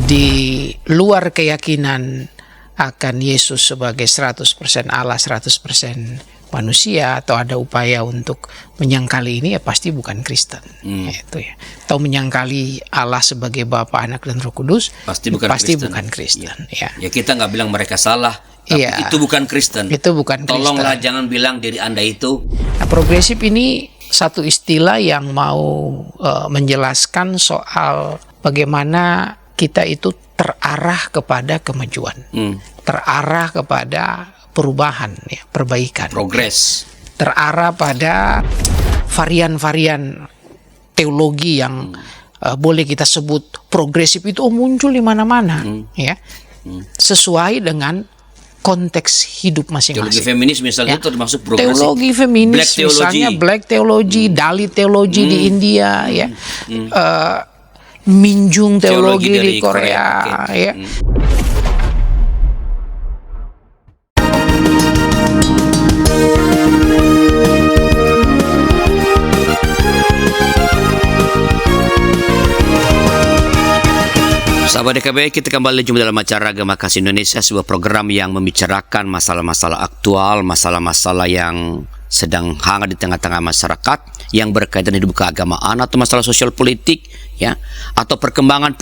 di luar keyakinan akan Yesus sebagai 100% Allah, 100% manusia, atau ada upaya untuk menyangkali ini, ya pasti bukan Kristen. Itu ya. Atau menyangkali Allah sebagai Bapa, Anak, dan Roh Kudus, pasti bukan Kristen. Ya. Ya, kita nggak bilang mereka salah, tapi itu bukan Kristen. Itu bukan Kristen. Tolonglah jangan bilang diri Anda itu. Nah, progresif ini satu istilah yang mau menjelaskan soal bagaimana kita itu terarah kepada kemajuan, terarah kepada perubahan, ya, perbaikan, progres, terarah pada varian-varian teologi yang boleh kita sebut progresif itu muncul di mana-mana, ya, sesuai dengan konteks hidup masing-masing. Teologi feminis misalnya itu termasuk progresif. Teologi feminis, misalnya Black Theology, Dalit Theology di India, ya. Minjung teologi di Korea, ya. Sahabat DKB, kita kembali jumpa dalam acara Agama Kasih Indonesia, sebuah program yang membicarakan masalah-masalah aktual, masalah-masalah yang sedang hangat di tengah-tengah masyarakat yang berkaitan hidup keagamaan atau masalah sosial politik, ya, atau perkembangan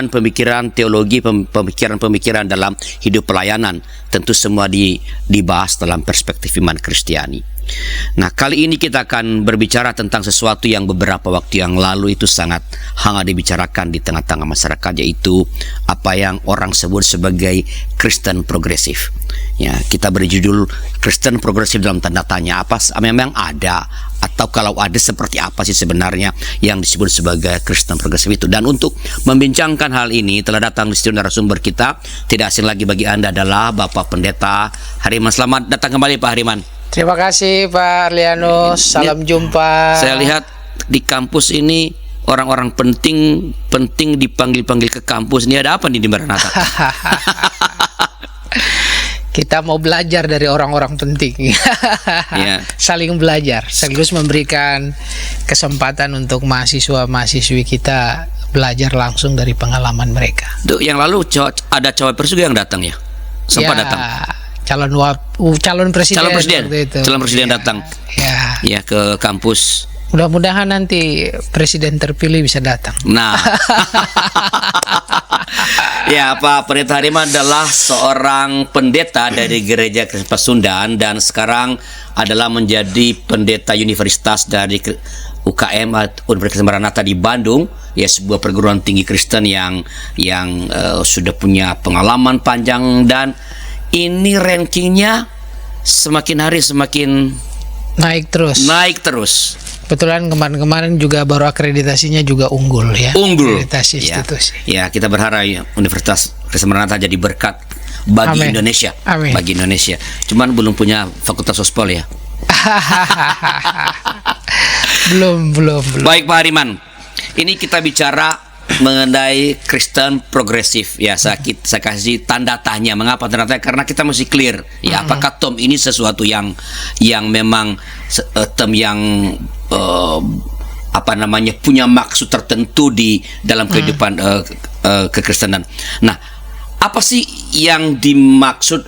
pemikiran teologi, pemikiran dalam hidup pelayanan. Tentu semua dibahas dalam perspektif iman Kristiani. Nah, kali ini kita akan berbicara tentang sesuatu yang beberapa waktu yang lalu itu sangat hangat dibicarakan di tengah-tengah masyarakat, yaitu apa yang orang sebut sebagai Kristen progresif. Ya, kita beri judul Kristen progresif dalam tanda tanya. Apa memang ada, atau kalau ada seperti apa sih sebenarnya yang disebut sebagai Kristen progresif itu? Dan untuk membincangkan hal ini telah datang di studio narasumber kita, tidak asing lagi bagi Anda adalah Bapak Pendeta Hariman. Selamat datang kembali Pak Hariman. Terima kasih Pak Arlianus, salam jumpa. Saya lihat di kampus ini orang-orang penting dipanggil-panggil ke kampus. Ini ada apa nih di Maranatha? Kita mau belajar dari orang-orang penting. Ya. Saling belajar, sekaligus memberikan kesempatan untuk mahasiswa-mahasiswi kita belajar langsung dari pengalaman mereka. Duh, yang lalu ada cawapres juga yang datang ya? Sempat datang. Calon presiden ya, datang ya ke kampus. Mudah-mudahan nanti presiden terpilih bisa datang. Nah, ya, Pak Pendeta Hariman adalah seorang pendeta dari Gereja Kristen Pasundan dan sekarang adalah menjadi pendeta universitas dari UKM Universitas Maranatha di Bandung, ya, sebuah perguruan tinggi Kristen yang sudah punya pengalaman panjang, dan ini rankingnya semakin hari semakin naik terus. Kebetulan kemarin juga baru akreditasinya juga unggul, ya. Akreditasi institusi. Ya, kita berharap Universitas Kristen Maranatha jadi berkat bagi Indonesia. Amin. Bagi Indonesia. Cuman belum punya fakultas sospol, ya. belum. Baik Pak Hariman, ini kita bicara mengenai Kristen progresif, ya. Saya kasih tanda tanya. Mengapa tanda tanya? Karena kita mesti clear, ya, apakah term ini sesuatu yang memang term yang punya maksud tertentu di dalam kehidupan kekristenan. Nah, apa sih yang dimaksud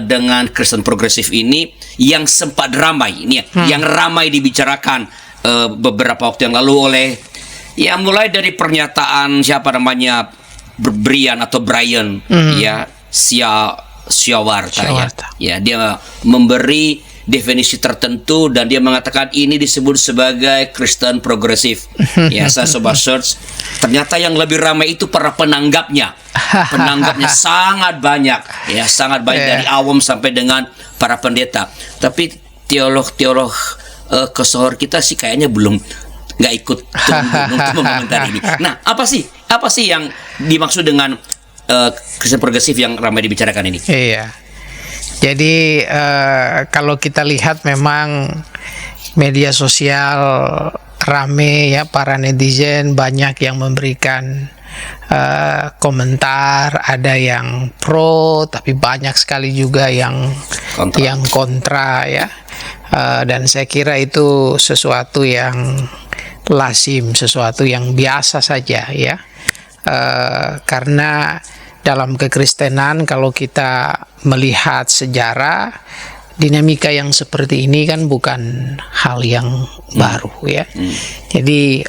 dengan Kristen progresif ini yang sempat ramai ini, yang ramai dibicarakan beberapa waktu yang lalu oleh, ya, mulai dari pernyataan siapa namanya Brian, ya, Syawarta. Ya, dia memberi definisi tertentu dan dia mengatakan ini disebut sebagai Kristen progresif. Ya, saya coba search, ternyata yang lebih ramai itu para penanggapnya. Penanggapnya sangat banyak, ya, sangat banyak, dari awam sampai dengan para pendeta. Tapi teolog kesohor kita sih kayaknya belum nggak ikut untuk mengomentari ini. Nah, apa sih yang dimaksud dengan Kristen progresif yang ramai dibicarakan ini? Iya. Jadi kalau kita lihat memang media sosial rame, ya, para netizen banyak yang memberikan komentar, ada yang pro tapi banyak sekali juga yang kontra, ya. Dan saya kira itu sesuatu yang lazim, sesuatu yang biasa saja, ya. karena dalam kekristenan kalau kita melihat sejarah, dinamika yang seperti ini kan bukan hal yang baru ya. Jadi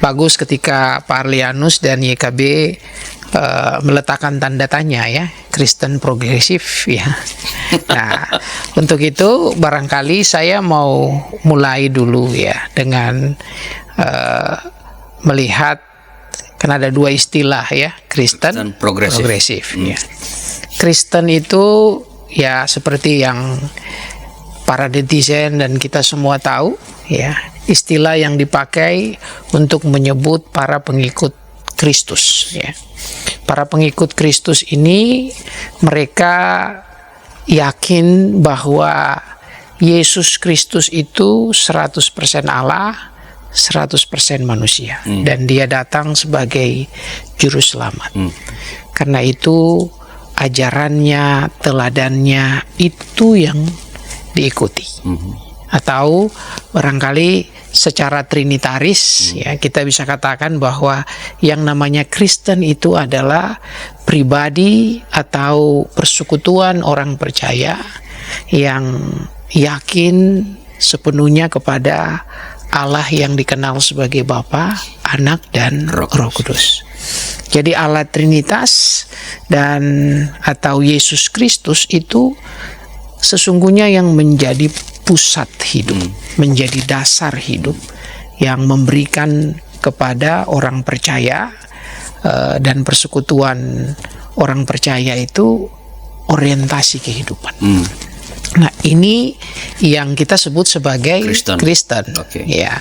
bagus ketika Pak Arlianus dan YKB meletakkan tanda tanya ya, Kristen progresif ya. Nah, untuk itu barangkali saya mau mulai dulu ya dengan melihat, kan ada dua istilah ya, Kristen progresif ya. Kristen itu ya seperti yang para netizen dan kita semua tahu ya, istilah yang dipakai untuk menyebut para pengikut Kristus ya. Para pengikut Kristus ini mereka yakin bahwa Yesus Kristus itu 100% Allah, 100% manusia, dan dia datang sebagai juru selamat. Karena itu ajarannya, teladannya itu yang diikuti. Atau barangkali secara trinitaris ya, kita bisa katakan bahwa yang namanya Kristen itu adalah pribadi atau persekutuan orang percaya yang yakin sepenuhnya kepada Allah yang dikenal sebagai Bapa, Anak, dan Roh Kudus. Jadi Allah Trinitas dan atau Yesus Kristus itu sesungguhnya yang menjadi pusat hidup, menjadi dasar hidup, yang memberikan kepada orang percaya dan persekutuan orang percaya itu orientasi kehidupan. Nah, ini yang kita sebut sebagai Kristen. Ya.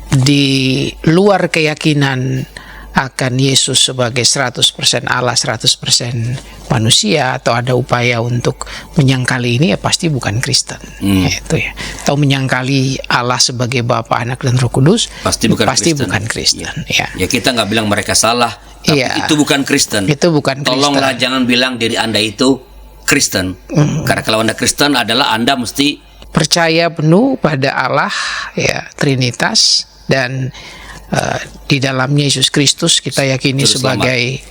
Di luar keyakinan akan Yesus sebagai 100% Allah, 100% manusia, atau ada upaya untuk menyangkali ini, ya pasti bukan Kristen. Itu ya. Atau menyangkali Allah sebagai Bapa, Anak, dan Roh Kudus, pasti bukan Kristen. Ya. Ya, kita nggak bilang mereka salah, tapi itu bukan Kristen. Itu bukan Kristen. Tolonglah jangan bilang diri Anda itu Kristen. Karena kalau Anda Kristen adalah Anda mesti percaya penuh pada Allah ya, Trinitas, dan di dalamnya Yesus Kristus kita yakini sebagai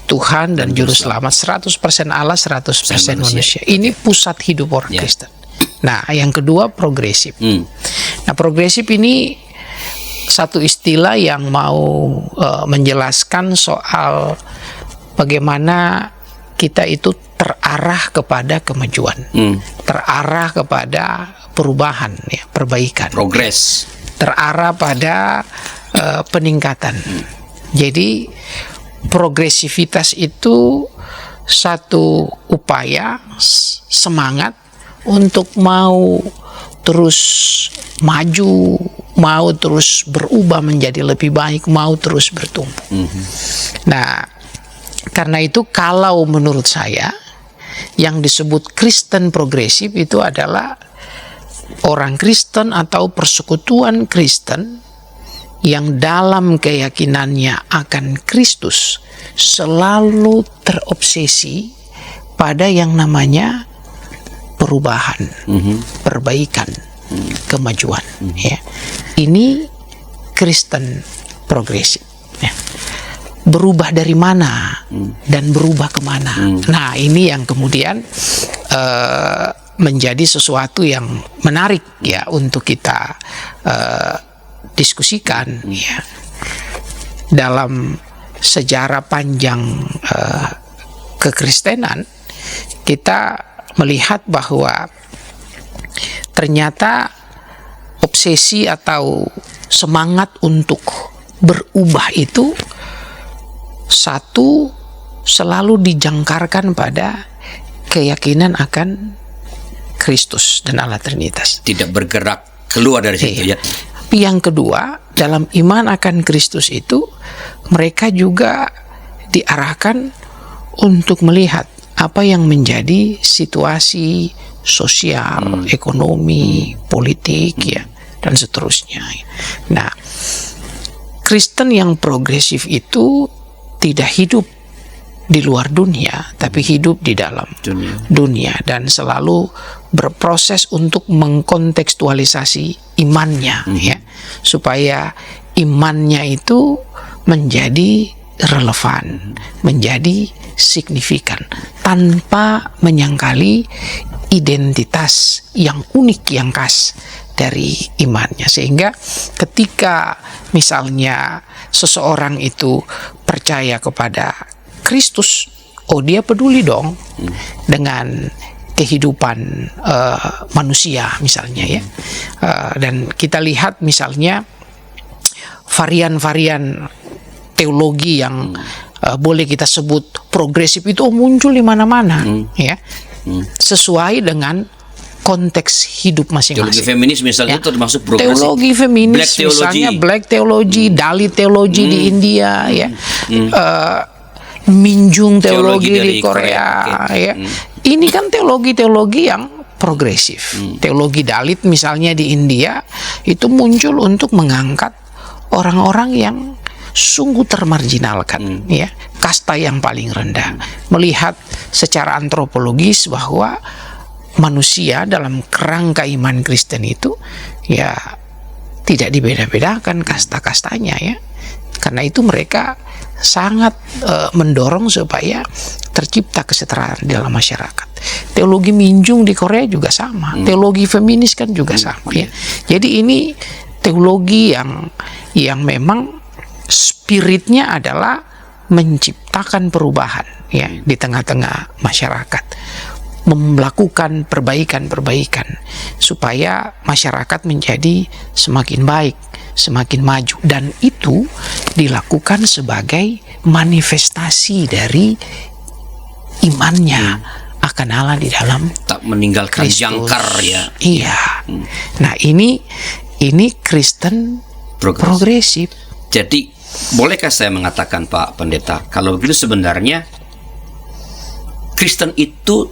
Tuhan dan Juru Selamat, 100% Allah, 100% manusia. Ini pusat hidup orang Kristen. Nah, yang kedua progresif. Nah, progresif ini satu istilah yang mau menjelaskan soal bagaimana kita itu terarah kepada kemajuan, terarah kepada perubahan, ya, perbaikan, progres, terarah pada peningkatan. Jadi progresivitas itu satu upaya, semangat untuk mau terus maju, mau terus berubah menjadi lebih baik, mau terus bertumbuh. Nah, karena itu kalau menurut saya yang disebut Kristen progresif itu adalah orang Kristen atau persekutuan Kristen yang dalam keyakinannya akan Kristus selalu terobsesi pada yang namanya perubahan, perbaikan, kemajuan. Ya. Ini Kristen progresif. Ya. Berubah dari mana dan berubah kemana. Nah, ini yang kemudian menjadi sesuatu yang menarik ya untuk kita diskusikan ya. Dalam sejarah panjang kekristenan kita melihat bahwa ternyata obsesi atau semangat untuk berubah itu satu selalu dijangkarkan pada keyakinan akan Kristus dan Allah Trinitas. Tidak bergerak keluar dari situ ya. Tapi yang kedua, dalam iman akan Kristus itu mereka juga diarahkan untuk melihat apa yang menjadi situasi sosial, ekonomi, politik ya, dan seterusnya. Nah, Kristen yang progresif itu tidak hidup di luar dunia, tapi hidup di dalam dunia dan selalu berproses untuk mengkontekstualisasi imannya ya, supaya imannya itu menjadi relevan, menjadi signifikan tanpa menyangkali identitas yang unik, yang khas dari imannya. Sehingga ketika misalnya seseorang itu percaya kepada Kristus, oh dia peduli dong dengan kehidupan manusia misalnya ya. Dan kita lihat misalnya varian-varian teologi yang boleh kita sebut progresif itu muncul di mana-mana ya, sesuai dengan konteks hidup Teologi masing-masing. feminis misalnya itu termasuk progresif. Teologi feminis Black theology. misalnya Black theology, Dalit theology di India ya, Minjung teologi di Korea ya. Ini kan teologi-teologi yang progresif. Teologi Dalit misalnya di India itu muncul untuk mengangkat orang-orang yang sungguh termarginalkan ya, kasta yang paling rendah, melihat secara antropologis bahwa manusia dalam kerangka iman Kristen itu ya tidak dibeda-bedakan kasta-kastanya ya. Karena itu mereka sangat mendorong supaya tercipta kesetaraan dalam masyarakat. Teologi Minjung di Korea juga sama, teologi feminis kan juga sama ya. Jadi ini teologi yang memang spiritnya adalah menciptakan perubahan ya di tengah-tengah masyarakat, melakukan perbaikan-perbaikan supaya masyarakat menjadi semakin baik, semakin maju, dan itu dilakukan sebagai manifestasi dari imannya akan Allah di dalam Tak meninggalkan Kristus. jangkar ya. Iya. Nah ini Kristen progresif. Jadi bolehkah saya mengatakan Pak Pendeta, kalau begitu sebenarnya Kristen itu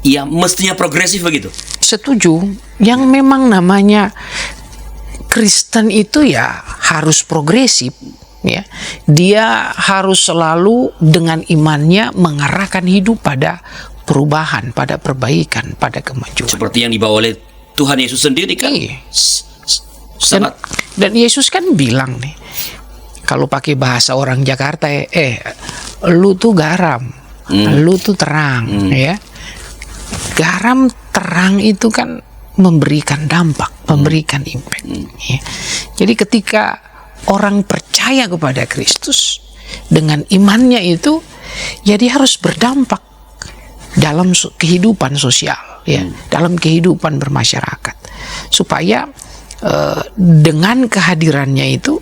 ya mestinya progresif begitu? Setuju. Yang memang namanya Kristen itu ya harus progresif ya. Dia harus selalu dengan imannya mengarahkan hidup pada perubahan, pada perbaikan, pada kemajuan. Seperti yang dibawa oleh Tuhan Yesus sendiri kan? Iya. Sangat. Dan Yesus kan bilang nih, kalau pakai bahasa orang Jakarta lu tuh garam, lu tuh terang ya. Garam terang itu kan memberikan dampak, memberikan impact ya. Jadi ketika orang percaya kepada Kristus dengan imannya itu, ya dia harus berdampak dalam kehidupan sosial ya, dalam kehidupan bermasyarakat, supaya dengan kehadirannya itu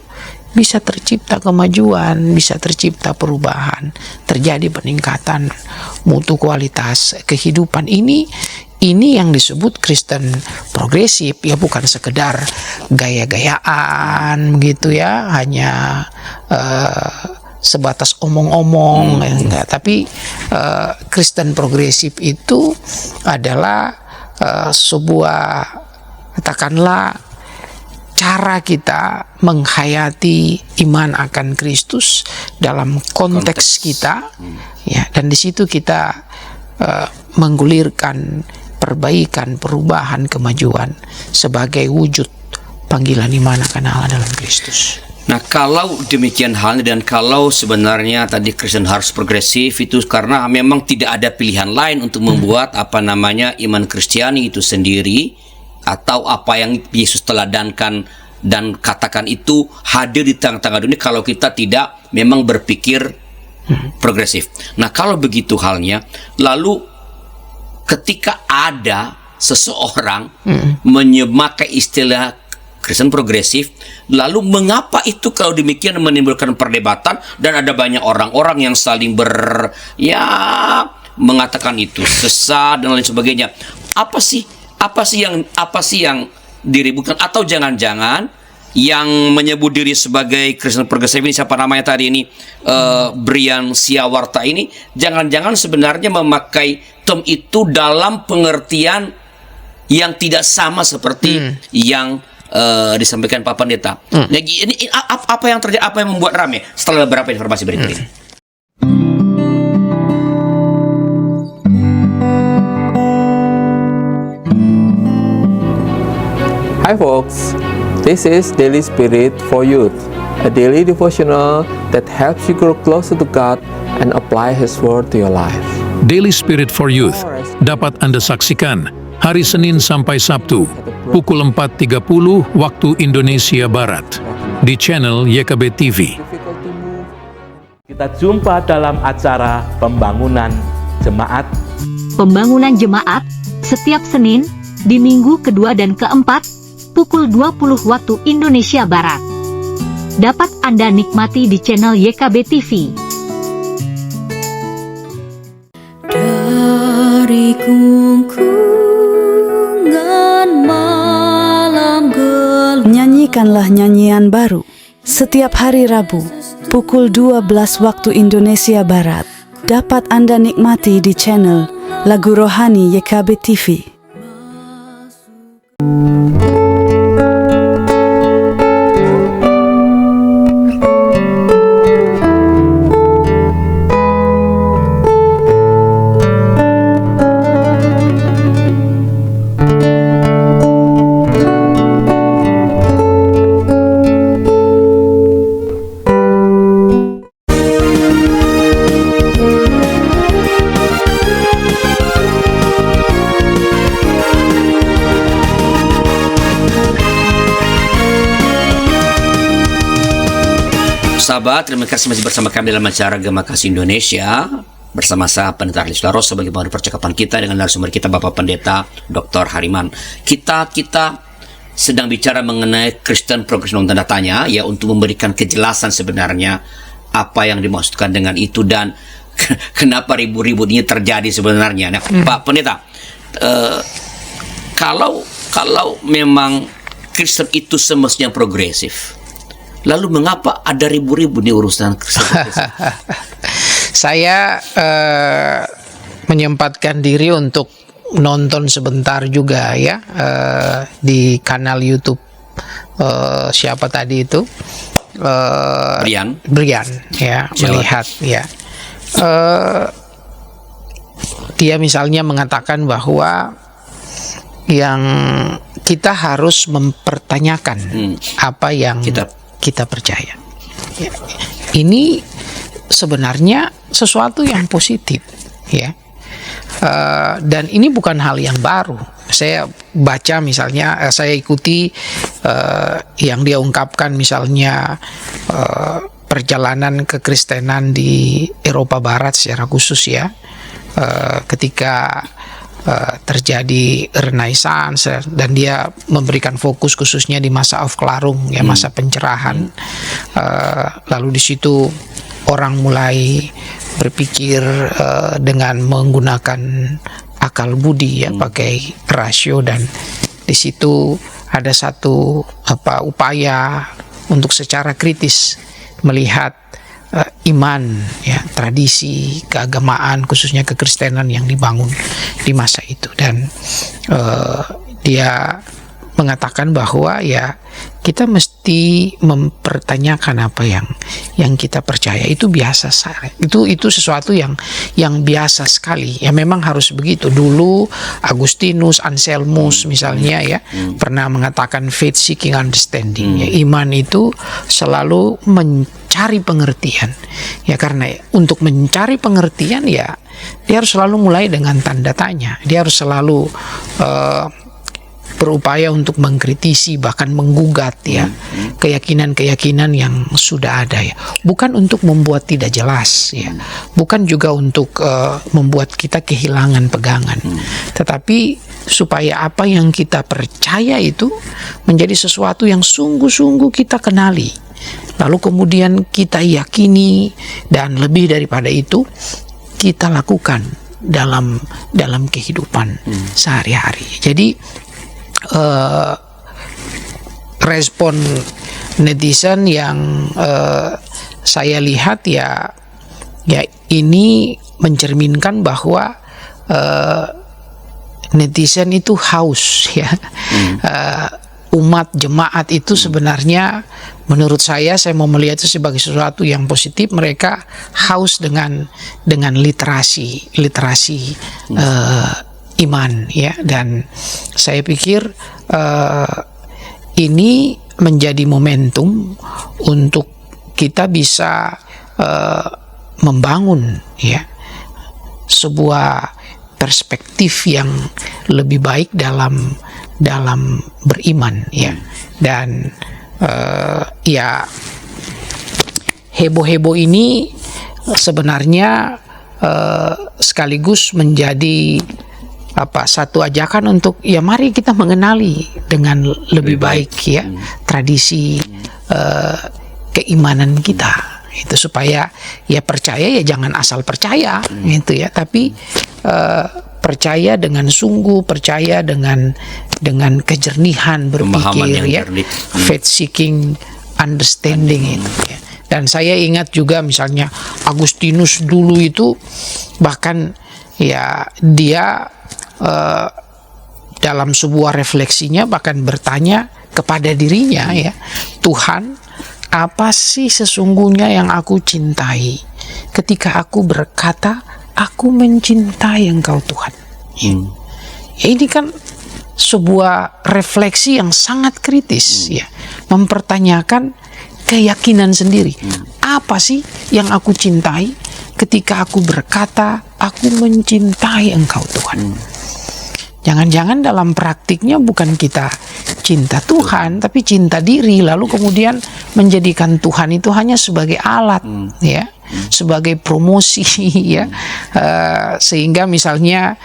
bisa tercipta kemajuan, bisa tercipta perubahan, terjadi peningkatan mutu kualitas kehidupan. Ini yang disebut Kristen progresif ya, bukan sekedar gaya-gayaan gitu ya, hanya sebatas omong-omong enggak. Tapi Kristen progresif itu adalah sebuah, katakanlah, cara kita menghayati iman akan Kristus dalam konteks kita ya, dan di situ kita menggulirkan perbaikan, perubahan, kemajuan sebagai wujud panggilan iman akan Allah dalam Kristus. Nah, kalau demikian halnya, dan kalau sebenarnya tadi Kristen harus progresif itu karena memang tidak ada pilihan lain untuk membuat iman Kristiani itu sendiri, atau apa yang Yesus teladankan dan katakan itu hadir di tengah-tengah dunia kalau kita tidak memang berpikir progresif. Nah, kalau begitu halnya, lalu ketika ada seseorang memakai istilah Kristen progresif, lalu mengapa itu kalau demikian menimbulkan perdebatan dan ada banyak orang-orang yang saling mengatakan itu sesat dan lain sebagainya? Apa sih yang diributkan? Atau jangan-jangan yang menyebut diri sebagai Kristen progresif ini, siapa namanya tadi ini, Brian Siawarta ini, jangan-jangan sebenarnya memakai term itu dalam pengertian yang tidak sama seperti yang disampaikan Pak Pendeta. Nah, ini apa yang terjadi, apa yang membuat ramai setelah beberapa informasi berikut ini? Hi folks, this is Daily Spirit for Youth. a daily devotional that helps you grow closer to God and apply His Word to your life. Daily Spirit for Youth dapat Anda saksikan hari Senin sampai Sabtu pukul 4.30 waktu Indonesia Barat di channel YKB TV. Kita jumpa dalam acara Pembangunan Jemaat. Pembangunan Jemaat setiap Senin di minggu kedua dan keempat pukul 20 waktu Indonesia Barat. Dapat Anda nikmati di channel YKB TV. Dari kungkungan malam gelap, Nyanyikanlah nyanyian baru setiap hari Rabu pukul 12 waktu Indonesia Barat. Dapat Anda nikmati di channel Lagu Rohani YKB TV. Sahabat, terima kasih masih bersama kami dalam acara Gema Kasih Indonesia bersama saya Pendeta Arlis Laros sebagai percakapan kita dengan narasumber kita Bapak Pendeta Dr. Hariman. Kita sedang bicara mengenai Kristen Progressive tanda tanya ya, untuk memberikan kejelasan sebenarnya apa yang dimaksudkan dengan itu dan kenapa ribut-ribut ini terjadi sebenarnya. Nah, Pak Pendeta, kalau memang Kristen itu semestinya progresif, lalu mengapa ada ribu-ribu nih urusan Kristen? Saya menyempatkan diri untuk nonton sebentar juga ya di kanal YouTube siapa tadi itu Brian ya, melihat ya dia misalnya mengatakan bahwa yang kita harus mempertanyakan apa yang kita percaya. Ya. Ini sebenarnya sesuatu yang positif, ya. Dan ini bukan hal yang baru. Saya baca misalnya, saya ikuti yang dia ungkapkan misalnya perjalanan kekristenan di Eropa Barat secara khusus ya, ketika terjadi Renaissance dan dia memberikan fokus khususnya di masa Aufklärung ya, masa pencerahan. Lalu di situ orang mulai berpikir dengan menggunakan akal budi ya, pakai rasio, dan di situ ada satu upaya untuk secara kritis melihat iman ya, tradisi keagamaan khususnya kekristenan yang dibangun di masa itu, dan dia mengatakan bahwa ya kita mesti mempertanyakan apa yang kita percaya. Itu biasa, itu sesuatu yang biasa sekali ya, memang harus begitu. Dulu Agustinus, Anselmus misalnya ya pernah mengatakan faith seeking understanding ya, iman itu selalu mencari pengertian ya, karena untuk mencari pengertian ya dia harus selalu mulai dengan tanda tanya, dia harus selalu berupaya untuk mengkritisi bahkan menggugat ya keyakinan-keyakinan yang sudah ada ya, bukan untuk membuat tidak jelas ya, bukan juga untuk membuat kita kehilangan pegangan, tetapi supaya apa yang kita percaya itu menjadi sesuatu yang sungguh-sungguh kita kenali, lalu kemudian kita yakini, dan lebih daripada itu kita lakukan dalam kehidupan sehari-hari. Jadi respon netizen yang saya lihat ya ini mencerminkan bahwa netizen itu haus ya. Umat jemaat itu sebenarnya menurut saya mau melihat itu sebagai sesuatu yang positif. Mereka haus dengan literasi iman ya, dan saya pikir ini menjadi momentum untuk kita bisa membangun ya sebuah perspektif yang lebih baik dalam beriman ya. Dan ya heboh-heboh ini sebenarnya sekaligus menjadi satu ajakan untuk ya mari kita mengenali dengan lebih baik ya tradisi keimanan kita itu, supaya ya percaya ya jangan asal percaya gitu ya, tapi percaya dengan sungguh, percaya dengan kejernihan berpikir ya, faith seeking understanding itu ya. Dan saya ingat juga misalnya Agustinus dulu itu bahkan ya dia dalam sebuah refleksinya bahkan bertanya kepada dirinya ya, Tuhan, apa sih sesungguhnya yang aku cintai ketika aku berkata aku mencintai Engkau Tuhan. Ya, ini kan sebuah refleksi yang sangat kritis ya, mempertanyakan keyakinan sendiri. Apa sih yang aku cintai ketika aku berkata aku mencintai Engkau Tuhan. Jangan-jangan dalam praktiknya bukan kita cinta Tuhan, tapi cinta diri, lalu kemudian menjadikan Tuhan itu hanya sebagai alat ya, sebagai promosi ya, sehingga misalnya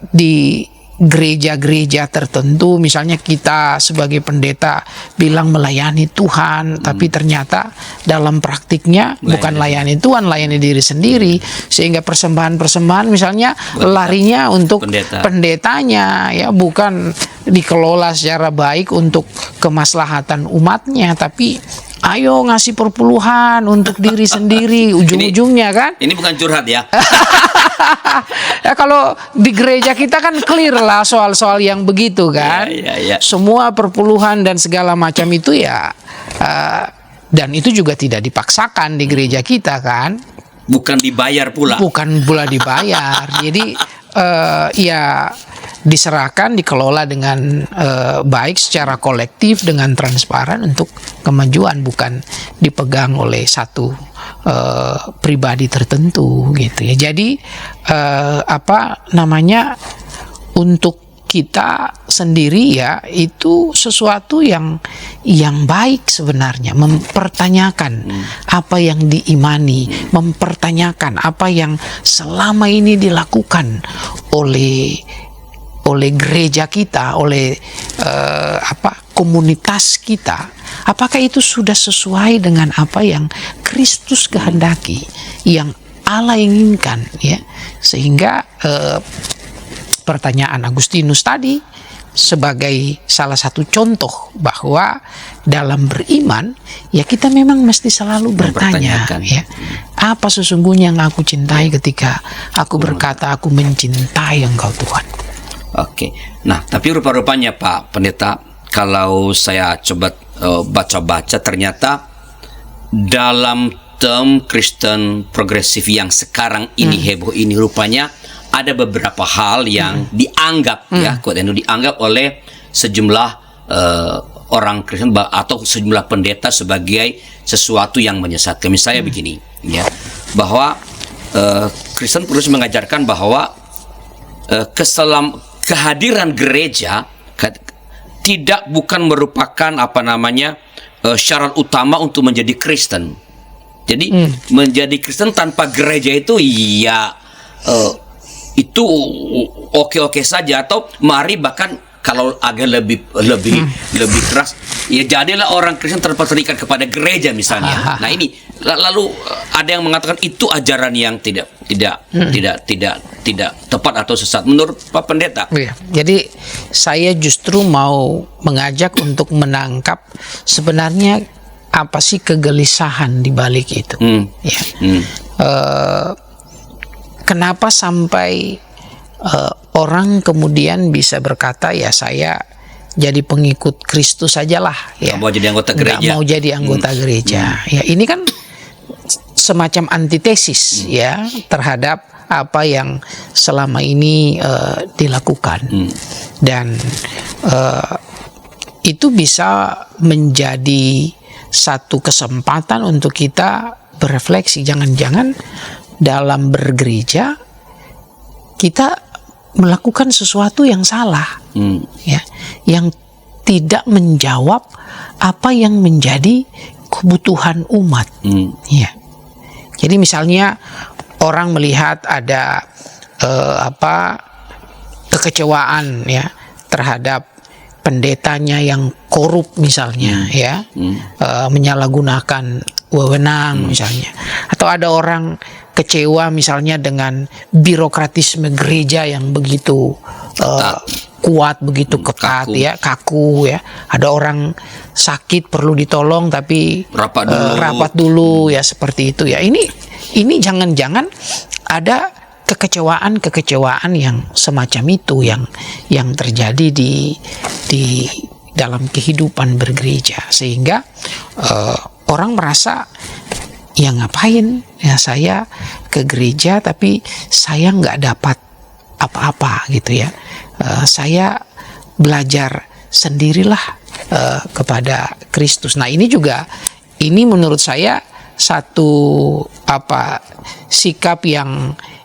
di gereja-gereja tertentu misalnya kita sebagai pendeta bilang melayani Tuhan, tapi ternyata dalam praktiknya bukan layani Tuhan, layani diri sendiri, sehingga persembahan-persembahan misalnya larinya untuk pendetanya ya, bukan dikelola secara baik untuk kemaslahatan umatnya, tapi ayo ngasih perpuluhan untuk diri sendiri ujung-ujungnya kan. Ini bukan curhat ya. Ya kalau di gereja kita kan clear lah soal-soal yang begitu kan. Semua perpuluhan dan segala macam itu ya, dan itu juga tidak dipaksakan di gereja kita kan. Bukan dibayar pula. Bukan pula dibayar. Jadi ya diserahkan, dikelola dengan baik secara kolektif dengan transparan untuk kemajuan, bukan dipegang oleh satu pribadi tertentu gitu ya. Jadi untuk kita sendiri ya itu sesuatu yang baik sebenarnya, mempertanyakan apa yang diimani, mempertanyakan apa yang selama ini dilakukan oleh gereja kita, oleh komunitas kita, apakah itu sudah sesuai dengan apa yang Kristus kehendaki, yang Allah inginkan ya. Sehingga pertanyaan Agustinus tadi sebagai salah satu contoh bahwa dalam beriman ya kita memang mesti selalu bertanya ya, apa sesungguhnya yang aku cintai ketika aku berkata aku mencintai Engkau Tuhan. Oke, nah tapi rupa-rupanya Pak Pendeta, kalau saya coba baca-baca, ternyata dalam term Kristen progresif yang sekarang ini heboh ini, rupanya ada beberapa hal yang dianggap ya, dianggap oleh sejumlah orang Kristen atau sejumlah pendeta sebagai sesuatu yang menyesatkan. Misalnya begini ya, bahwa Kristen progresif mengajarkan bahwa kehadiran gereja bukan merupakan syarat utama untuk menjadi Kristen. Jadi menjadi Kristen tanpa gereja itu ya itu oke-oke saja, atau mari bahkan kalau agak lebih keras ya jadilah orang Kristen tanpa terikat kepada gereja misalnya. Nah ini lalu ada yang mengatakan itu ajaran yang tidak tepat atau sesat menurut Pak Pendeta. Ya, jadi saya justru mau mengajak untuk menangkap sebenarnya apa sih kegelisahan di balik itu. Ya. Kenapa sampai orang kemudian bisa berkata ya saya jadi pengikut Kristus sajalah ya, nggak mau jadi anggota gereja, nggak mau jadi anggota gereja. Ya ini kan semacam antitesis ya terhadap apa yang selama ini dilakukan. Dan itu bisa menjadi satu kesempatan untuk kita berefleksi. Jangan-jangan dalam bergereja kita melakukan sesuatu yang salah, ya, yang tidak menjawab apa yang menjadi kebutuhan umat. Ya. Jadi misalnya orang melihat ada kekecewaan ya terhadap pendetanya yang korup misalnya, ya, menyalahgunakan wewenang misalnya, atau ada orang kecewa misalnya dengan birokratisme gereja yang begitu kuat, begitu ketat, kaku ya. Ada orang sakit perlu ditolong tapi rapat dulu ya, seperti itu ya. Ini jangan-jangan ada kekecewaan yang semacam itu yang terjadi di dalam kehidupan bergereja, sehingga orang merasa ya ngapain ya saya ke gereja tapi saya nggak dapat apa-apa gitu ya. Saya belajar sendirilah kepada Kristus. Nah ini menurut saya satu sikap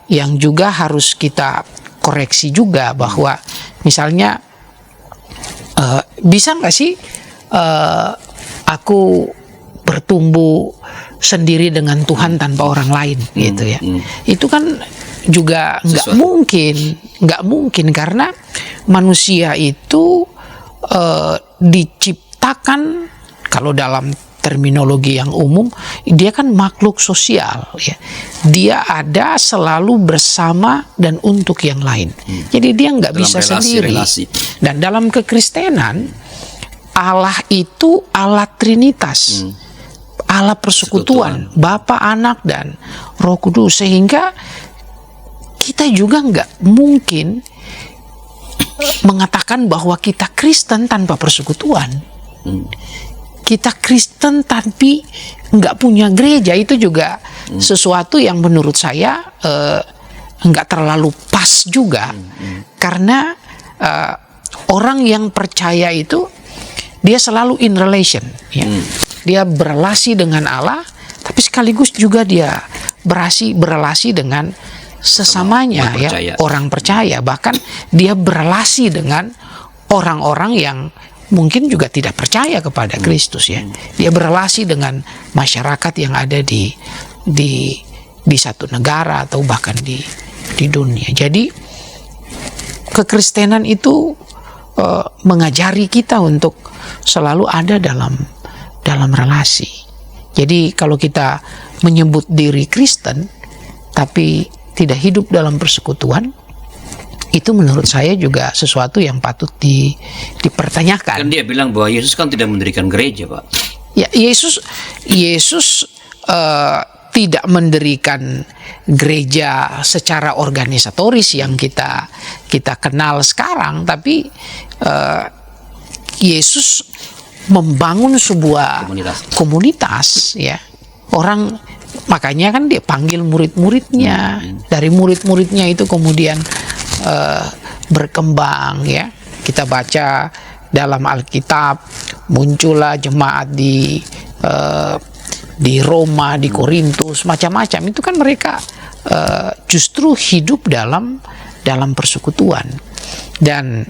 yang juga harus kita koreksi juga, bahwa misalnya bisa nggak sih aku bertumbuh sendiri dengan Tuhan tanpa orang lain gitu ya. Itu kan juga nggak mungkin karena manusia itu diciptakan, kalau dalam terminologi yang umum, dia kan makhluk sosial ya. Dia ada selalu bersama dan untuk yang lain. Jadi dia nggak bisa sendiri. Dan dalam kekristenan, Allah itu Allah Trinitas, Allah persekutuan, Bapa, Anak, dan Roh Kudus, sehingga kita juga nggak mungkin mengatakan bahwa kita Kristen tanpa persekutuan. Kita Kristen tapi nggak punya gereja, itu juga sesuatu yang menurut saya nggak terlalu pas juga. Karena orang yang percaya itu dia selalu in relation, ya. Dia berelasi dengan Allah, tapi sekaligus juga dia berelasi dengan sesamanya, orang percaya. Bahkan dia berelasi dengan orang-orang yang mungkin juga tidak percaya kepada Kristus ya. Dia berelasi dengan masyarakat yang ada di satu negara atau bahkan di dunia. Jadi kekristenan itu mengajari kita untuk selalu ada dalam relasi. Jadi kalau kita menyebut diri Kristen tapi tidak hidup dalam persekutuan, itu menurut saya juga sesuatu yang patut dipertanyakan. Kan dia bilang bahwa Yesus kan tidak mendirikan gereja, Pak. Ya, Yesus tidak mendirikan gereja secara organisatoris yang kita kenal sekarang, tapi Yesus membangun sebuah komunitas ya. Orang, makanya kan dia panggil murid-muridnya. Dari murid-muridnya itu kemudian berkembang ya. Kita baca dalam Alkitab, muncullah jemaat di Roma, di Korintus, macam-macam. Itu kan mereka justru hidup dalam persekutuan. Dan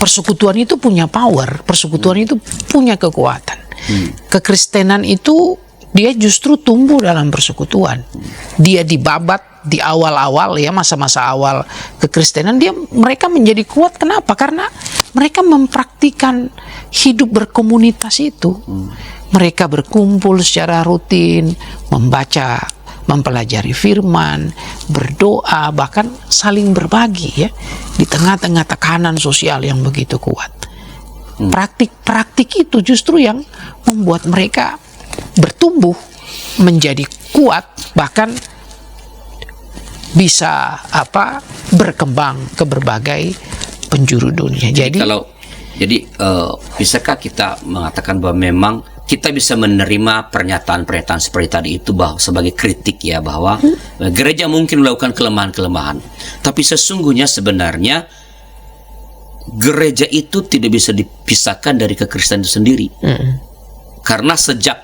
persekutuan itu punya power, persekutuan itu punya kekuatan. Kekristenan itu dia justru tumbuh dalam persekutuan. Dia dibabat di awal-awal ya, masa-masa awal kekristenan, mereka menjadi kuat. Kenapa? Karena mereka mempraktikkan hidup berkomunitas itu. Mereka berkumpul secara rutin, membaca, mempelajari firman, berdoa, bahkan saling berbagi ya, di tengah-tengah tekanan sosial yang begitu kuat. Praktik-praktik itu justru yang membuat mereka bertumbuh menjadi kuat, bahkan bisa berkembang ke berbagai penjuru dunia. Jadi bisakah kita mengatakan bahwa memang kita bisa menerima pernyataan-pernyataan seperti tadi itu bahwa sebagai kritik ya, bahwa gereja mungkin melakukan kelemahan-kelemahan, tapi sesungguhnya sebenarnya gereja itu tidak bisa dipisahkan dari kekristenan itu sendiri. Karena sejak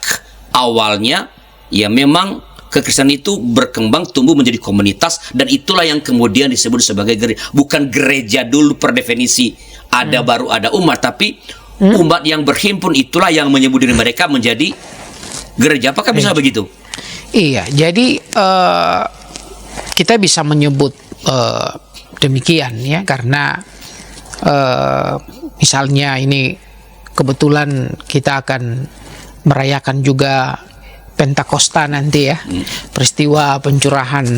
awalnya ya memang kekristenan itu berkembang tumbuh menjadi komunitas, dan itulah yang kemudian disebut sebagai gereja. Bukan gereja dulu per definisi ada baru ada umat, tapi umat yang berhimpun itulah yang menyebut diri mereka menjadi gereja. Apakah bisa begitu? Iya, jadi kita bisa menyebut demikian ya, karena misalnya ini kebetulan kita akan merayakan juga Pentakosta nanti ya, peristiwa pencurahan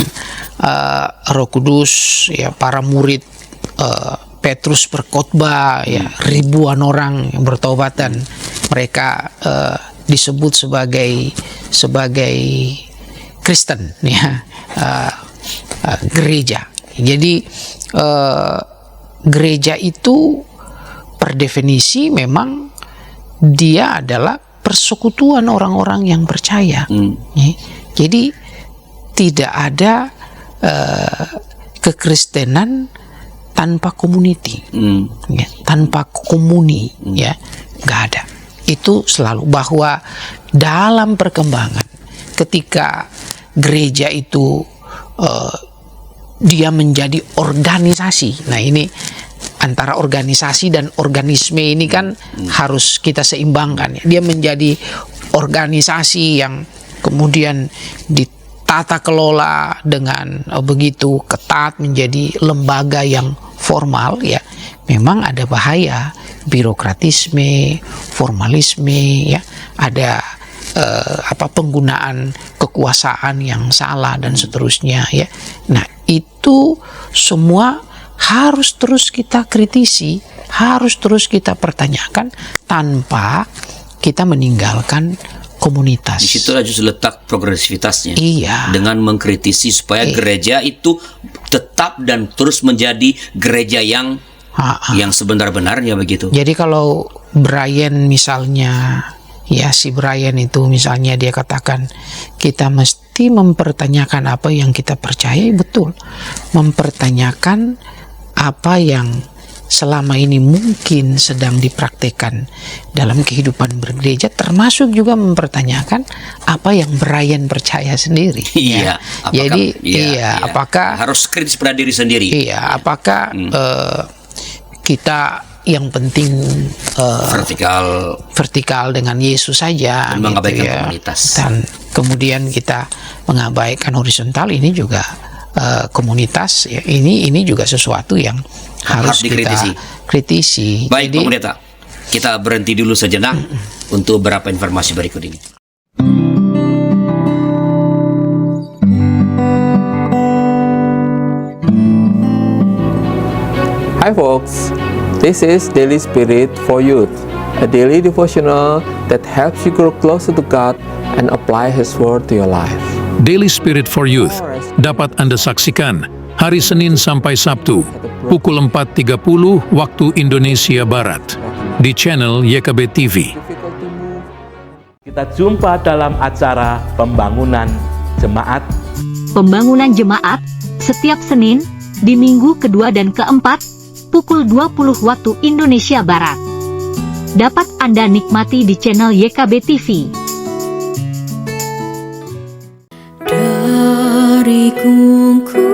Roh Kudus ya, para murid Petrus berkhotbah ya, ribuan orang yang bertobat dan mereka disebut sebagai Kristen ya, gereja. Jadi gereja itu per definisi memang dia adalah persekutuan orang-orang yang percaya. Ya. Jadi tidak ada kekristenan tanpa community, ya, tanpa komuni, ya, nggak ada. Itu selalu bahwa dalam perkembangan ketika gereja itu dia menjadi organisasi. Nah ini antara organisasi dan organisme ini kan harus kita seimbangkan. Dia menjadi organisasi yang kemudian ditata kelola dengan begitu ketat menjadi lembaga yang formal ya. Memang ada bahaya birokratisme, formalisme ya, ada penggunaan kekuasaan yang salah dan seterusnya ya. Nah, itu semua harus terus kita kritisi, harus terus kita pertanyakan tanpa kita meninggalkan komunitas. Disitulah justru letak progresivitasnya. Iya. Dengan mengkritisi supaya gereja itu tetap dan terus menjadi gereja yang sebenar-benarnya begitu. Jadi kalau Brian misalnya, ya si Brian itu misalnya dia katakan kita mesti mempertanyakan apa yang kita percaya, betul. Mempertanyakan apa yang selama ini mungkin sedang dipraktekkan dalam kehidupan bergereja, termasuk juga mempertanyakan apa yang Brian percaya sendiri. Iya. Ya. Jadi apakah harus kritis pada diri sendiri. Iya. Apakah kita yang penting vertikal dengan Yesus saja, dan mengabaikan gitu ya, komunitas. Dan kemudian kita mengabaikan horizontal, ini juga komunitas ya, ini juga sesuatu yang harus kita kritisi. Baik, Pak Pendeta, kita berhenti dulu sejenak untuk beberapa informasi berikut ini. Hi folks, this is Daily Spirit for Youth, a daily devotional that helps you grow closer to God and apply His Word to your life. Daily Spirit for Youth dapat Anda saksikan hari Senin sampai Sabtu pukul 4.30 waktu Indonesia Barat di channel YKB TV. Kita jumpa dalam acara pembangunan jemaat. Pembangunan jemaat setiap Senin di minggu kedua dan keempat pukul 20 waktu Indonesia Barat. Dapat Anda nikmati di channel YKB TV. Dari kungkungan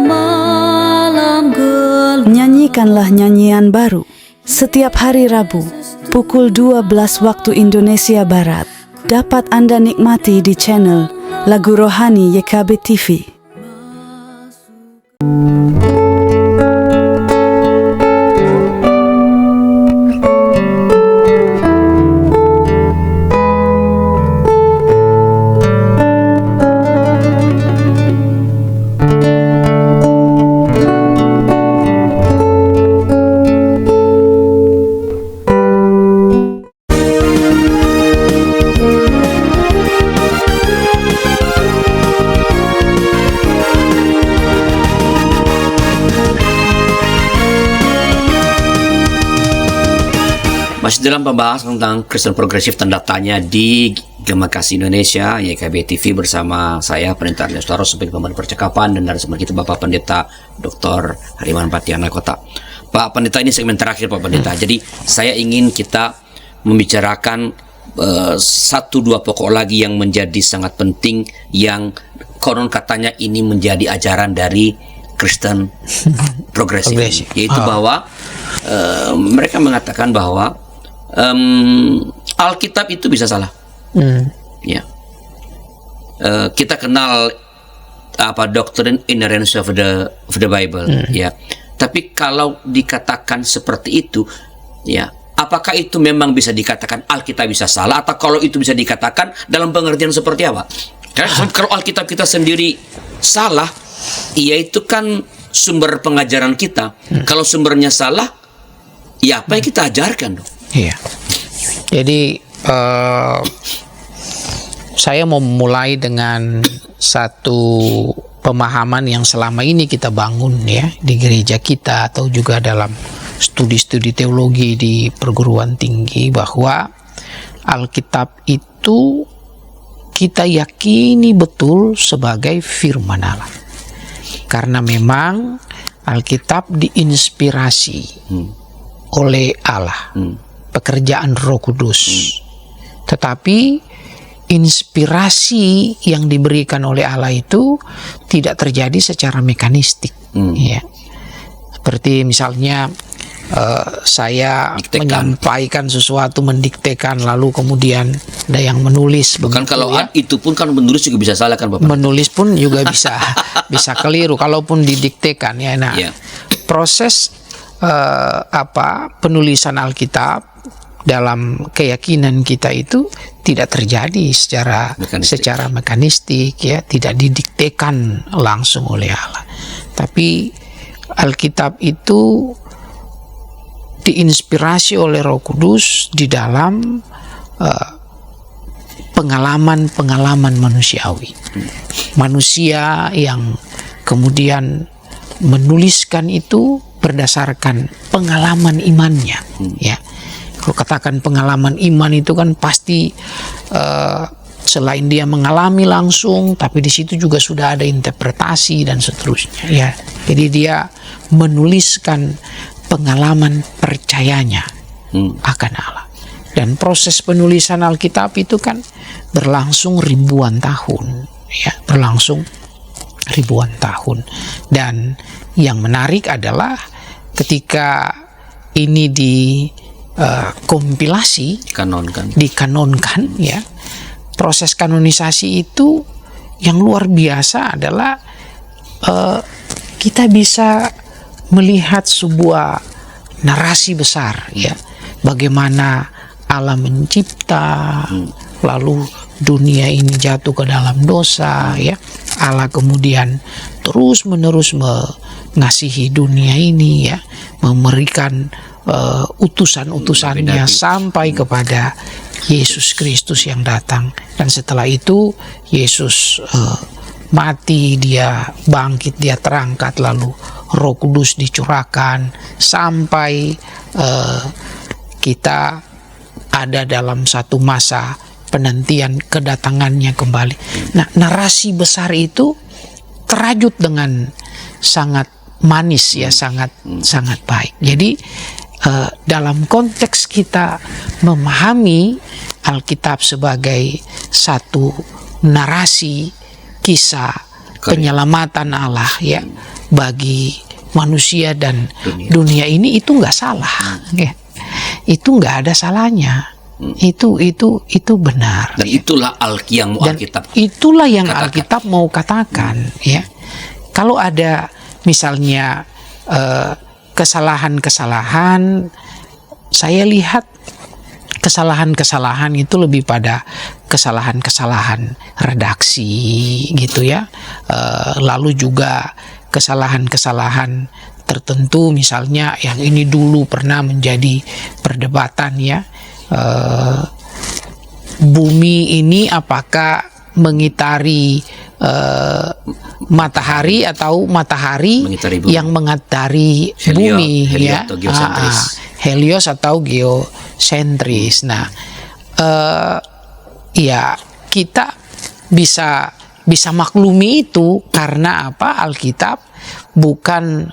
malam gelap. Nyanyikanlah nyanyian baru setiap hari Rabu pukul 12 waktu Indonesia Barat. Dapat Anda nikmati di channel Lagu Rohani YKB TV. Masih dalam pembahasan tentang Kristen progresif, tanda tanya di Gema Kasih Indonesia, YKB TV bersama saya Pendeta Arlius Taros sebagai pembantu percakapan dan narasumber kita Bapak Pendeta Dr. Hariman Patiana Kota. Pak Pendeta, ini segmen terakhir Pak Pendeta. Jadi saya ingin kita membicarakan satu dua pokok lagi yang menjadi sangat penting, yang konon katanya ini menjadi ajaran dari Kristen progresif, yaitu bahwa mereka mengatakan bahwa Alkitab itu bisa salah. Ya, kita kenal doctrine inerrancy of the Bible, ya. Tapi kalau dikatakan seperti itu, ya, apakah itu memang bisa dikatakan Alkitab bisa salah, atau kalau itu bisa dikatakan dalam pengertian seperti apa? Karena kalau Alkitab kita sendiri salah, ya itu kan sumber pengajaran kita. Kalau sumbernya salah, ya apa yang kita ajarkan dong? Iya. Jadi saya mau mulai dengan satu pemahaman yang selama ini kita bangun ya di gereja kita atau juga dalam studi-studi teologi di perguruan tinggi, bahwa Alkitab itu kita yakini betul sebagai firman Allah. Karena memang Alkitab diinspirasi oleh Allah, pekerjaan Roh Kudus. Tetapi inspirasi yang diberikan oleh Allah itu tidak terjadi secara mekanistik, ya. Seperti misalnya saya menyampaikan sesuatu, mendiktekan, lalu kemudian ada yang menulis. Bahkan kalau ya. itu pun kan menulis juga bisa salah kan Bapak? Menulis pun juga bisa bisa keliru kalaupun didiktekan ya. Nah, proses penulisan Alkitab dalam keyakinan kita itu tidak terjadi secara mekanistik ya, tidak didiktekan langsung oleh Allah. Tapi Alkitab itu diinspirasi oleh Roh Kudus di dalam pengalaman-pengalaman manusiawi. Manusia yang kemudian menuliskan itu berdasarkan pengalaman imannya, ya. Kalau katakan pengalaman iman itu kan pasti selain dia mengalami langsung, tapi di situ juga sudah ada interpretasi dan seterusnya, ya. Jadi dia menuliskan pengalaman percayanya akan Allah. Dan proses penulisan Alkitab itu kan berlangsung ribuan tahun, ya, berlangsung ribuan tahun. Dan yang menarik adalah ketika ini dikompilasi, dikanonkan, ya, proses kanonisasi itu yang luar biasa adalah kita bisa melihat sebuah narasi besar, ya, bagaimana Allah mencipta, lalu dunia ini jatuh ke dalam dosa, ya. Allah kemudian terus-menerus mengasihi dunia ini, ya, memberikan utusan-utusannya sampai kepada Yesus Kristus yang datang. Dan setelah itu Yesus mati, dia bangkit, dia terangkat, lalu Roh Kudus dicurahkan sampai kita ada dalam satu masa penantian kedatangannya kembali. Nah, narasi besar itu terajut dengan sangat manis, ya, sangat baik. Jadi dalam konteks kita memahami Alkitab sebagai satu narasi kisah penyelamatan Allah, ya, bagi manusia dan dunia ini, itu nggak salah, ya. Itu nggak ada salahnya. Itu benar. Dan itulah yang Alkitab. Itulah yang Alkitab mau katakan, ya. Kalau ada misalnya kesalahan-kesalahan, saya lihat kesalahan-kesalahan itu lebih pada kesalahan-kesalahan redaksi, gitu, ya. Lalu juga kesalahan-kesalahan tertentu, misalnya yang ini dulu pernah menjadi perdebatan, ya. Bumi ini apakah mengitari matahari atau matahari yang mengitari bumi, ya, helios atau geosentris. Nah, ya kita bisa maklumi itu karena apa? Alkitab bukan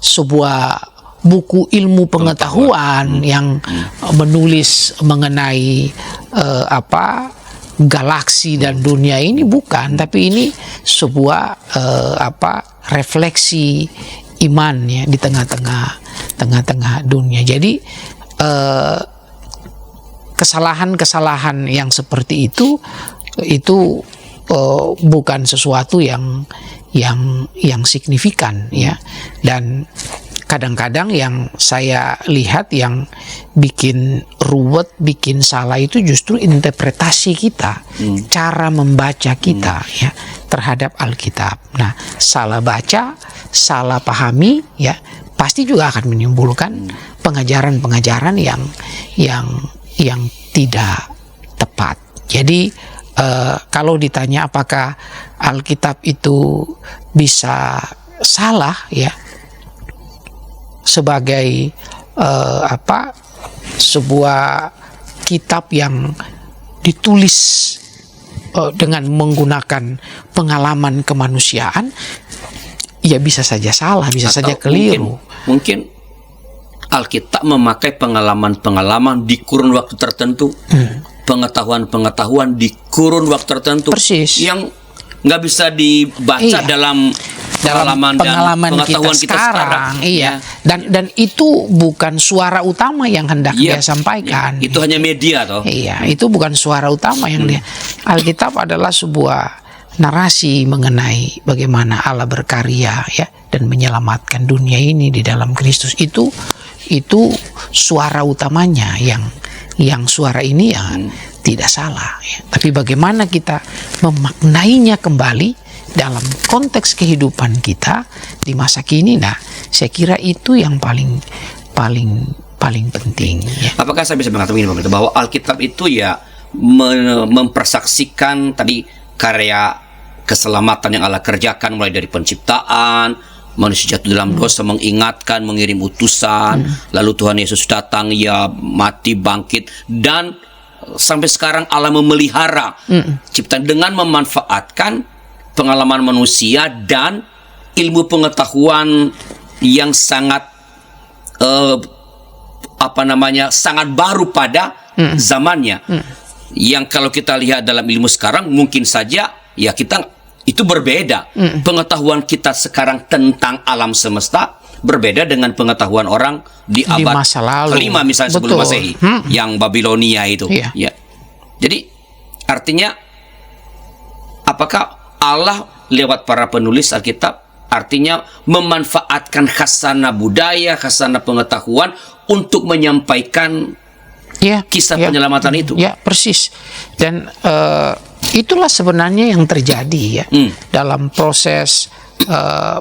sebuah buku ilmu pengetahuan yang menulis mengenai galaksi dan dunia ini, bukan, tapi ini sebuah refleksi iman ya di tengah-tengah dunia. Jadi kesalahan-kesalahan yang seperti itu bukan sesuatu yang signifikan ya. Dan kadang-kadang yang saya lihat yang bikin ruwet, bikin salah itu justru interpretasi kita, cara membaca kita ya terhadap Alkitab. Nah, salah baca, salah pahami ya pasti juga akan menimbulkan pengajaran-pengajaran yang tidak tepat. Jadi kalau ditanya apakah Alkitab itu bisa salah ya sebagai sebuah kitab yang ditulis dengan menggunakan pengalaman kemanusiaan, ya bisa saja salah, bisa Atau saja keliru. Mungkin Alkitab memakai pengalaman-pengalaman di kurun waktu tertentu, pengetahuan-pengetahuan di kurun waktu tertentu, Persis. yang nggak bisa dibaca dalam pengalaman pengetahuan kita sekarang. Iya. Dan itu bukan suara utama yang hendak dia sampaikan. Itu hanya media toh. Iya, itu bukan suara utama yang dia. Alkitab adalah sebuah narasi mengenai bagaimana Allah berkarya ya dan menyelamatkan dunia ini di dalam Kristus. Itu suara utamanya yang suara ini tidak salah ya. Tapi bagaimana kita memaknainya kembali dalam konteks kehidupan kita di masa kini, nah saya kira itu yang paling penting ya. Apakah saya bisa mengatakan begini, bahwa Alkitab itu ya mempersaksikan tadi karya keselamatan yang Allah kerjakan mulai dari penciptaan, manusia jatuh dalam dosa, mengingatkan, mengirim utusan, lalu Tuhan Yesus datang, ya mati, bangkit, dan sampai sekarang Allah memelihara ciptaan dengan memanfaatkan pengalaman manusia dan ilmu pengetahuan yang sangat sangat baru pada zamannya. Yang kalau kita lihat dalam ilmu sekarang mungkin saja ya kita itu berbeda. Pengetahuan kita sekarang tentang alam semesta berbeda dengan pengetahuan orang di abad masa lalu. 5 misalnya sebelum Masehi, yang Babilonia itu. Ya. Jadi artinya apakah Allah lewat para penulis Alkitab artinya memanfaatkan khasanah budaya, khasanah pengetahuan untuk menyampaikan kisah penyelamatan itu? Ya, persis. Dan itulah sebenarnya yang terjadi ya dalam proses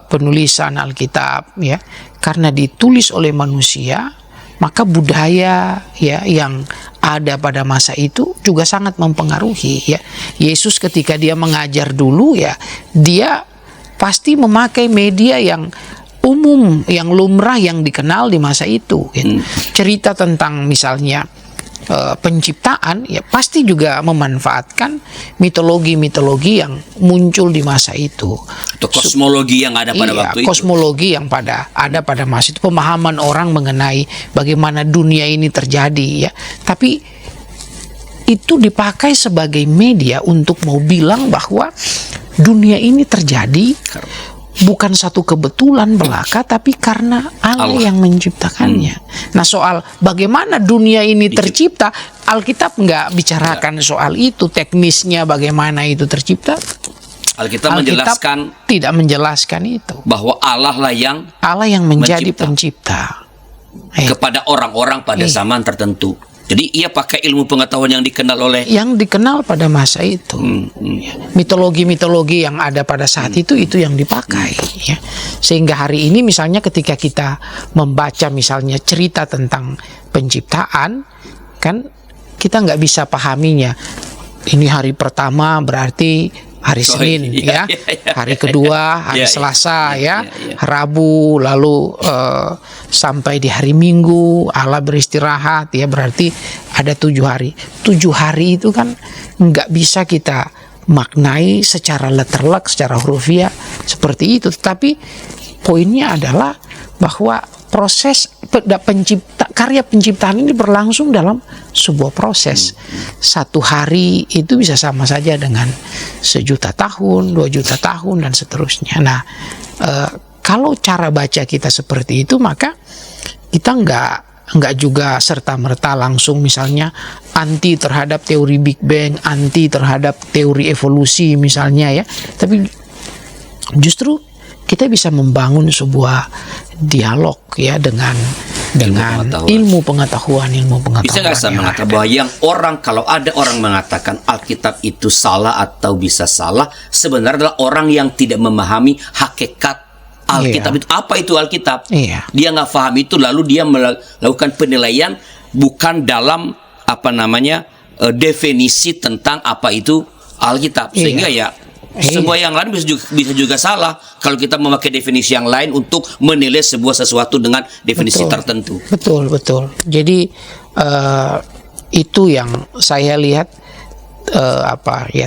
penulisan Alkitab ya. Karena ditulis oleh manusia, maka budaya ya yang ada pada masa itu juga sangat mempengaruhi ya. Yesus ketika dia mengajar dulu ya, dia pasti memakai media yang umum, yang lumrah, yang dikenal di masa itu ya. Cerita tentang misalnya penciptaan ya pasti juga memanfaatkan mitologi-mitologi yang muncul di masa itu. Atau kosmologi yang ada pada waktu itu. Kosmologi yang ada pada masa itu, pemahaman orang mengenai bagaimana dunia ini terjadi ya. Tapi itu dipakai sebagai media untuk mau bilang bahwa dunia ini terjadi bukan satu kebetulan belaka, tapi karena Allah yang menciptakannya. Nah, soal bagaimana dunia ini tercipta, Alkitab nggak bicarakan soal itu, teknisnya bagaimana itu tercipta. Alkitab menjelaskan, tidak menjelaskan itu, bahwa Allah lah yang menjadi pencipta kepada orang-orang pada zaman tertentu. Jadi ia pakai ilmu pengetahuan yang dikenal pada masa itu. Mitologi-mitologi yang ada pada saat itu yang dipakai ya. Sehingga hari ini misalnya ketika kita membaca misalnya cerita tentang penciptaan, kan kita nggak bisa pahaminya. Ini hari pertama berarti hari Senin hari kedua hari Selasa Rabu, lalu sampai di hari Minggu Allah beristirahat ya, berarti ada 7 hari. 7 hari itu kan nggak bisa kita maknai secara letterlek, secara hurufiah seperti itu. Tetapi poinnya adalah bahwa proses karya penciptaan ini berlangsung dalam sebuah proses. 1 hari itu bisa sama saja dengan 1.000.000 tahun, 2.000.000 tahun, dan seterusnya. Nah, kalau cara baca kita seperti itu, maka kita nggak juga serta-merta langsung misalnya anti terhadap teori Big Bang, anti terhadap teori evolusi misalnya ya. Tapi justru kita bisa membangun sebuah dialog ya dengan ilmu pengetahuan. Bisa nggak saya mengatakan bahwa kalau ada orang mengatakan Alkitab itu salah atau bisa salah, sebenarnya adalah orang yang tidak memahami hakikat Alkitab itu. Apa itu Alkitab? Dia nggak paham itu, lalu dia melakukan penilaian bukan dalam definisi tentang apa itu Alkitab, sehingga semua yang lain bisa juga salah kalau kita memakai definisi yang lain untuk menilai sesuatu dengan definisi tertentu. Betul. Jadi itu yang saya lihat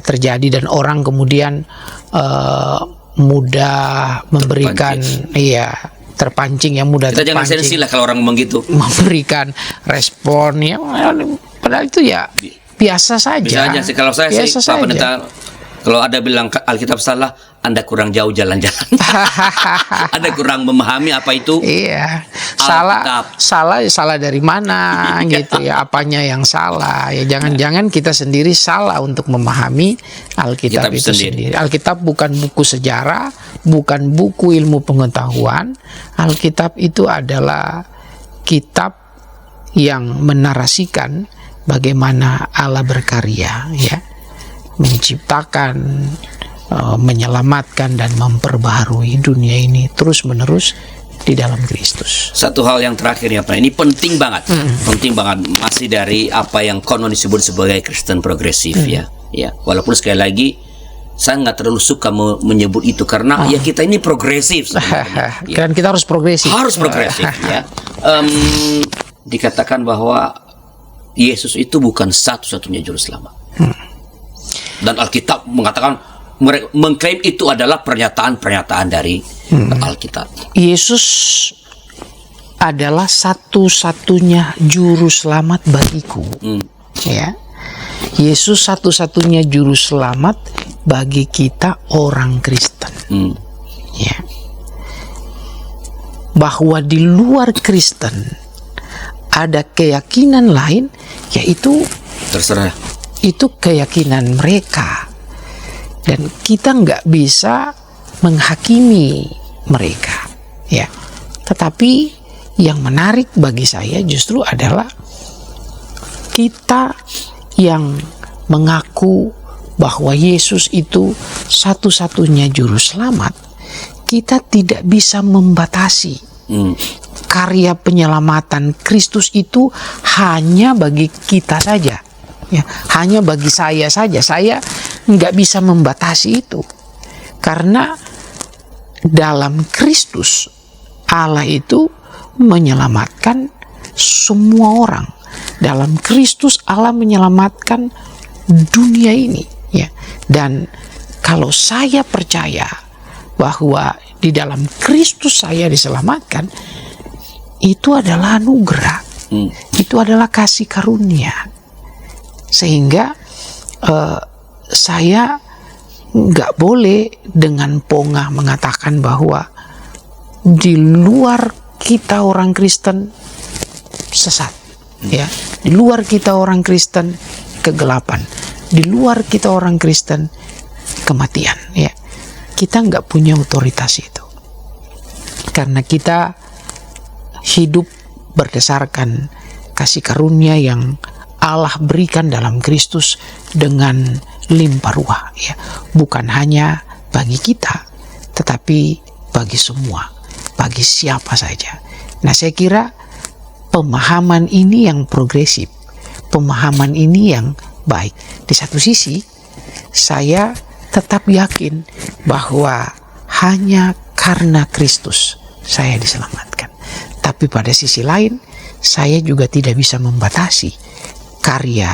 terjadi, dan orang kemudian mudah memberikan terpancing kita jangan sensi lah kalau orang ngomong gitu, memberikan respon padahal itu biasa saja. Bisa aja sih kalau saya sih Pak Pendeta, kalau ada bilang Alkitab salah, Anda kurang jauh jalan-jalan. Anda kurang memahami apa itu. Salah dari mana gitu ya? Apanya yang salah? Ya jangan-jangan kita sendiri salah untuk memahami Alkitab itu sendiri. Alkitab bukan buku sejarah, bukan buku ilmu pengetahuan. Alkitab itu adalah kitab yang menarasikan bagaimana Allah berkarya, ya, menciptakan, menyelamatkan dan memperbaharui dunia ini terus-menerus di dalam Kristus. Satu hal yang terakhir ya Pak, ini penting banget, masih dari apa yang konon disebut sebagai Kristen progresif ya. Walaupun sekali lagi saya nggak terlalu suka menyebut itu karena kita ini progresif sebenarnya. Dan kita harus progresif. Harus progresif ya. Dikatakan bahwa Yesus itu bukan satu-satunya juru selamat. Dan Alkitab mengklaim itu adalah pernyataan-pernyataan dari Alkitab. Yesus adalah satu-satunya juru selamat bagiku. Ya. Yesus satu-satunya juru selamat bagi kita orang Kristen. Ya. Bahwa di luar Kristen ada keyakinan lain, yaitu terserah. Itu keyakinan mereka, dan kita nggak bisa menghakimi mereka, ya. Tetapi yang menarik bagi saya justru adalah kita yang mengaku bahwa Yesus itu satu-satunya juru selamat, kita tidak bisa membatasi karya penyelamatan Kristus itu hanya bagi kita saja. Ya, hanya bagi saya saja. Saya nggak bisa membatasi itu, karena dalam Kristus Allah itu menyelamatkan semua orang. Dalam Kristus Allah menyelamatkan dunia ini, ya. Dan kalau saya percaya bahwa di dalam Kristus saya diselamatkan, itu adalah anugerah, itu adalah kasih karunia. Sehingga saya nggak boleh dengan pongah mengatakan bahwa di luar kita orang Kristen sesat, ya, di luar kita orang Kristen kegelapan, di luar kita orang Kristen kematian, ya. Kita nggak punya otoritas itu, karena kita hidup berdasarkan kasih karunia yang Allah berikan dalam Kristus dengan limpah ruah, ya. Bukan hanya bagi kita, tetapi bagi semua, bagi siapa saja. Nah, saya kira pemahaman ini yang progresif, pemahaman ini yang baik. Di satu sisi, saya tetap yakin bahwa hanya karena Kristus saya diselamatkan. Tapi pada sisi lain, saya juga tidak bisa membatasi karya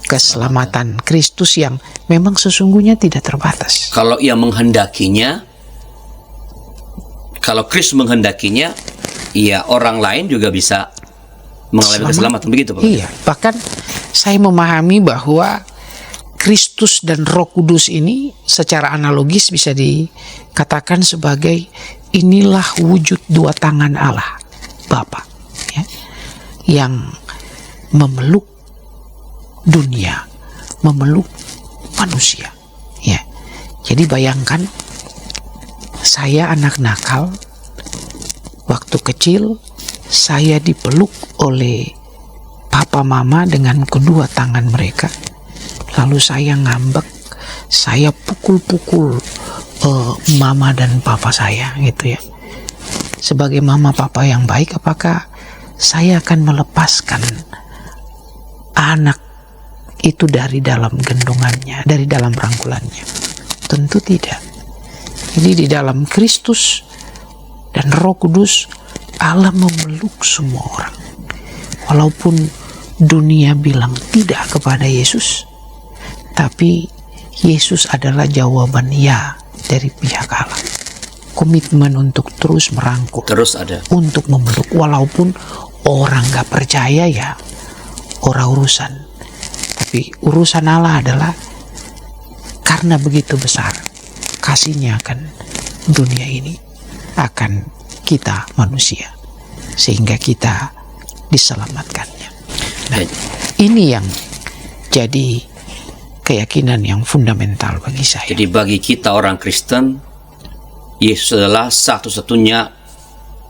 keselamatan Kristus yang memang sesungguhnya tidak terbatas. Kalau ia menghendakinya, kalau Kristus menghendakinya, ya orang lain juga bisa mengalami keselamatan, begitu Pak? Iya, bahkan saya memahami bahwa Kristus dan Roh Kudus ini secara analogis bisa dikatakan sebagai inilah wujud dua tangan Allah Bapa, ya, yang memeluk dunia, memeluk manusia, ya. Jadi bayangkan, saya anak nakal, waktu kecil saya dipeluk oleh papa mama dengan kedua tangan mereka, lalu saya ngambek, saya pukul-pukul mama dan papa saya, gitu ya. Sebagai mama papa yang baik, apakah saya akan melepaskan anak itu dari dalam gendongannya, dari dalam rangkulannya? Tentu tidak. Jadi di dalam Kristus dan Roh Kudus, Allah memeluk semua orang. Walaupun dunia bilang tidak kepada Yesus, tapi Yesus adalah jawaban ya dari pihak Allah. Komitmen untuk terus merangkul, Terus ada. untuk memeluk, walaupun orang gak percaya, ya orang urusan. Tapi urusan Allah adalah karena begitu besar kasihnya akan dunia ini, akan kita manusia, sehingga kita diselamatkannya. Nah, ini yang jadi keyakinan yang fundamental bagi saya. Jadi bagi kita orang Kristen, Yesus adalah satu-satunya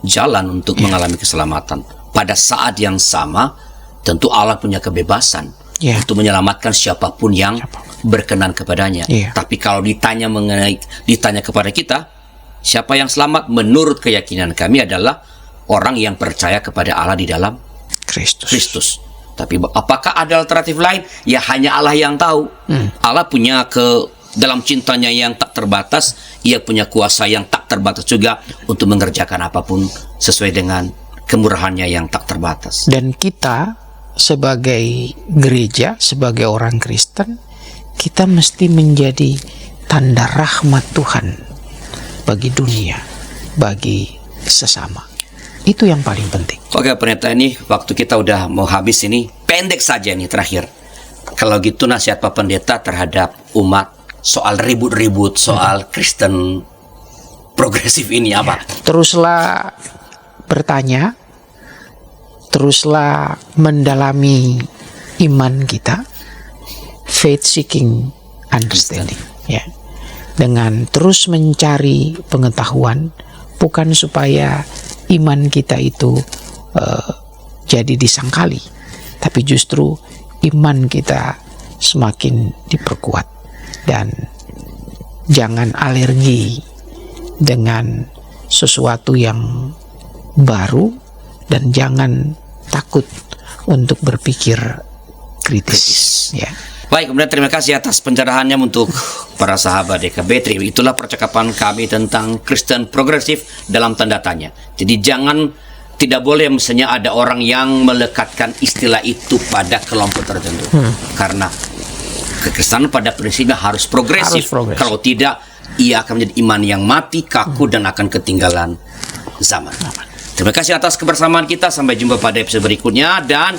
jalan untuk mengalami keselamatan. Pada saat yang sama, tentu Allah punya kebebasan untuk menyelamatkan siapapun yang berkenan kepadanya. Tapi kalau ditanya kepada kita, siapa yang selamat? Menurut keyakinan kami adalah orang yang percaya kepada Allah di dalam Kristus. Tapi apakah ada alternatif lain? Ya hanya Allah yang tahu. Allah punya dalam cintanya yang tak terbatas, ia punya kuasa yang tak terbatas juga untuk mengerjakan apapun sesuai dengan kemurahannya yang tak terbatas. Dan kita sebagai gereja, sebagai orang Kristen, kita mesti menjadi tanda rahmat Tuhan bagi dunia, bagi sesama. Itu yang paling penting. Oke pendeta, ini waktu kita udah mau habis, ini pendek saja nih terakhir. Kalau gitu nasihat Pak Pendeta terhadap umat soal ribut-ribut soal Kristen progresif ini apa? Teruslah bertanya, teruslah mendalami iman kita, faith seeking understanding, ya, dengan terus mencari pengetahuan, bukan supaya iman kita itu jadi disangkali, tapi justru iman kita semakin diperkuat. Dan jangan alergi dengan sesuatu yang baru, dan jangan takut untuk berpikir kritis, ya. Baik, kemudian terima kasih atas pencerahannya untuk para sahabat YKB. Itulah percakapan kami tentang Kristen progresif dalam tanda tanya. Jadi tidak boleh misalnya ada orang yang melekatkan istilah itu pada kelompok tertentu. Karena kekristenan pada prinsipnya harus progresif. Kalau tidak, ia akan menjadi iman yang mati, kaku, dan akan ketinggalan zaman. Terima kasih atas kebersamaan kita. Sampai jumpa pada episode berikutnya. Dan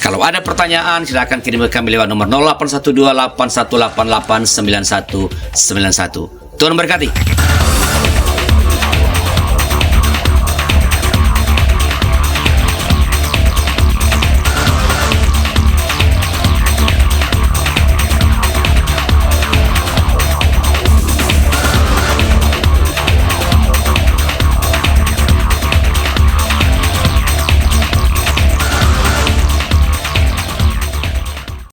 kalau ada pertanyaan, silakan kirim ke kami lewat nomor 081281889191. Tuhan memberkati.